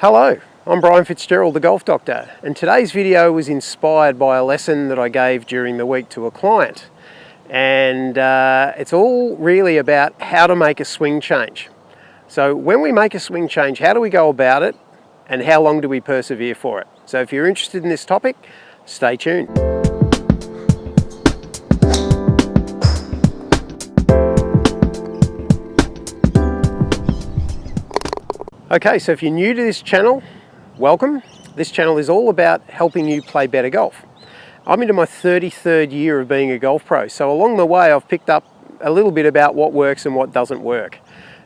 Hello, I'm Brian Fitzgerald, the Golf Doctor, and today's video was inspired by a lesson that I gave during the week to a client. And it's all really about how to make a swing change. So when we make a swing change, how do we go about it and how long do we persevere for it? So if you're interested in this topic, stay tuned. Okay, so if you're new to this channel, welcome. This channel is all about helping you play better golf. I'm into my 33rd year of being a golf pro, so along the way I've picked up a little bit about what works and what doesn't work.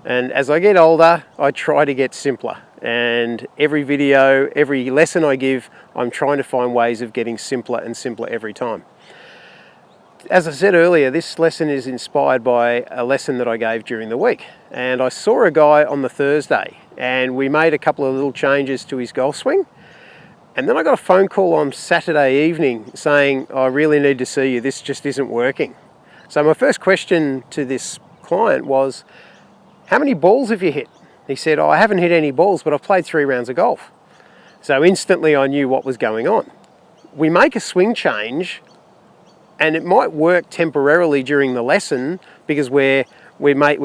And as I get older, I try to get simpler. And every video, every lesson I give, I'm trying to find ways of getting simpler and simpler every time. As I said earlier, this lesson is inspired by a lesson that I gave during the week. And I saw a guy on the Thursday and we made a couple of little changes to his golf swing. And then I got a phone call on Saturday evening saying, I really need to see you, this just isn't working. So my first question to this client was, how many balls have you hit? He said, I haven't hit any balls, but I've played 3 rounds of golf. So instantly I knew what was going on. We make a swing change and it might work temporarily during the lesson because we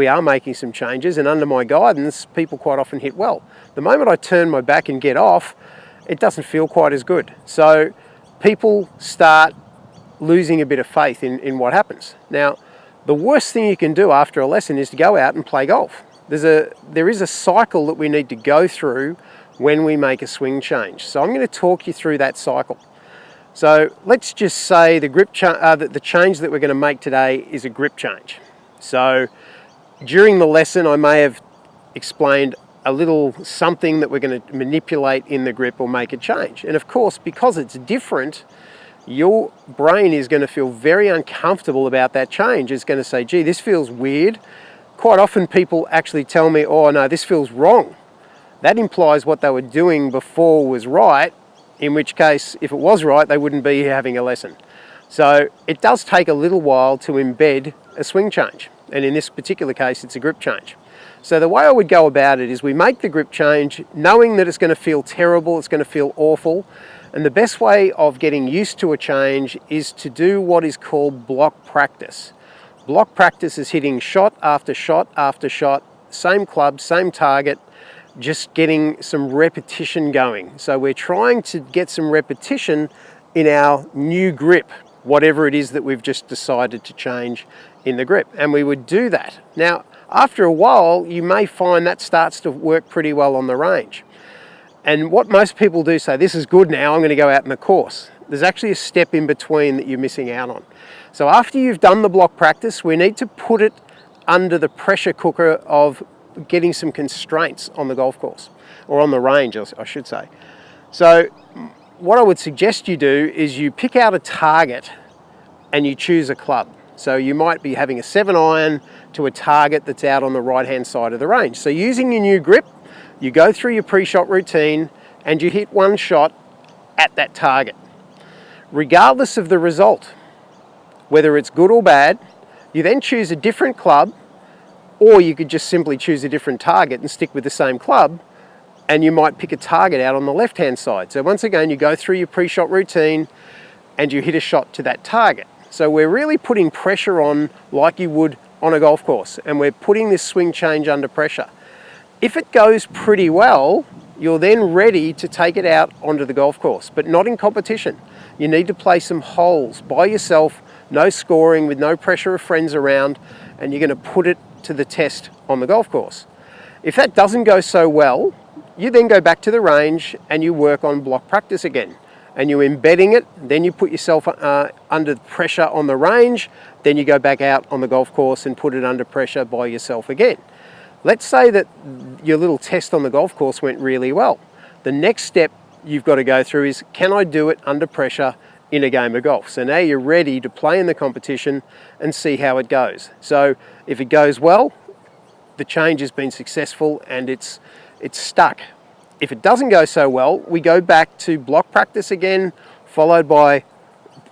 are making some changes, and under my guidance, people quite often hit well. The moment I turn my back and get off, it doesn't feel quite as good. So people start losing a bit of faith in what happens. Now, the worst thing you can do after a lesson is to go out and play golf. There is a cycle that we need to go through when we make a swing change. So I'm going to talk you through that cycle. So let's just say the change that we're going to make today is a grip change. So during the lesson, I may have explained a little something that we're going to manipulate in the grip or make a change. And of course, because it's different, your brain is going to feel very uncomfortable about that change. It's going to say, gee, this feels weird. Quite often people actually tell me, oh no, this feels wrong. That implies what they were doing before was right, in which case, if it was right, they wouldn't be here having a lesson. So it does take a little while to embed a swing change. And in this particular case, it's a grip change. So the way I would go about it is we make the grip change knowing that it's going to feel terrible, it's going to feel awful. And the best way of getting used to a change is to do what is called block practice. Block practice is hitting shot after shot after shot, same club, same target, just getting some repetition going. So we're trying to get some repetition in our new grip, whatever it is that we've just decided to change in the grip. And we would do that. Now, after a while, you may find that starts to work pretty well on the range. And what most people do say, this is good now, I'm going to go out in the course. There's actually a step in between that you're missing out on. So after you've done the block practice, we need to put it under the pressure cooker of getting some constraints on the golf course, or on the range, I should say. So what I would suggest you do is you pick out a target and you choose a club. So you might be having a 7-iron to a target that's out on the right-hand side of the range. So using your new grip, you go through your pre-shot routine and you hit one shot at that target. Regardless of the result, whether it's good or bad, you then choose a different club, or you could just simply choose a different target and stick with the same club, and you might pick a target out on the left-hand side. So once again, you go through your pre-shot routine and you hit a shot to that target. So we're really putting pressure on like you would on a golf course, and we're putting this swing change under pressure. If it goes pretty well, you're then ready to take it out onto the golf course, but not in competition. You need to play some holes by yourself, no scoring, with no pressure of friends around, and you're going to put it to the test on the golf course. If that doesn't go so well, you then go back to the range and you work on block practice again. And you're embedding it, then you put yourself under pressure on the range, then you go back out on the golf course and put it under pressure by yourself again. Let's say that your little test on the golf course went really well. The next step you've got to go through is, can I do it under pressure in a game of golf? So now you're ready to play in the competition and see how it goes. So if it goes well, the change has been successful and it's stuck. If it doesn't go so well, we go back to block practice again, followed by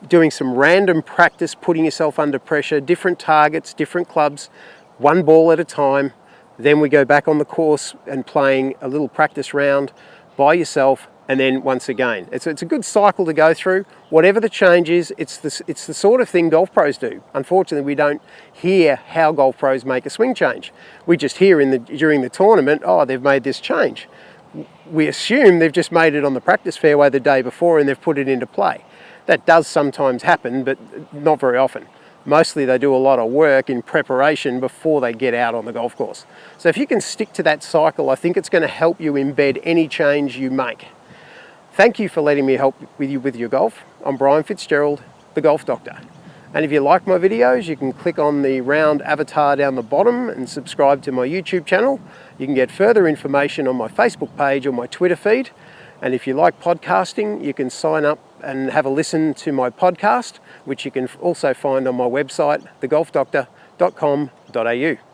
doing some random practice, putting yourself under pressure, different targets, different clubs, one ball at a time. Then we go back on the course and playing a little practice round by yourself, and then once again. It's a good cycle to go through. Whatever the change is, it's the sort of thing golf pros do. Unfortunately, we don't hear how golf pros make a swing change. We just hear during the tournament, oh, they've made this change. We assume they've just made it on the practice fairway the day before and they've put it into play. That does sometimes happen, but not very often. Mostly they do a lot of work in preparation before they get out on the golf course. So if you can stick to that cycle, I think it's going to help you embed any change you make. Thank you for letting me help you with your golf. I'm Brian Fitzgerald, the Golf Doctor. And if you like my videos, you can click on the round avatar down the bottom and subscribe to my YouTube channel. You can get further information on my Facebook page or my Twitter feed. And if you like podcasting, you can sign up and have a listen to my podcast, which you can also find on my website, thegolfdoctor.com.au.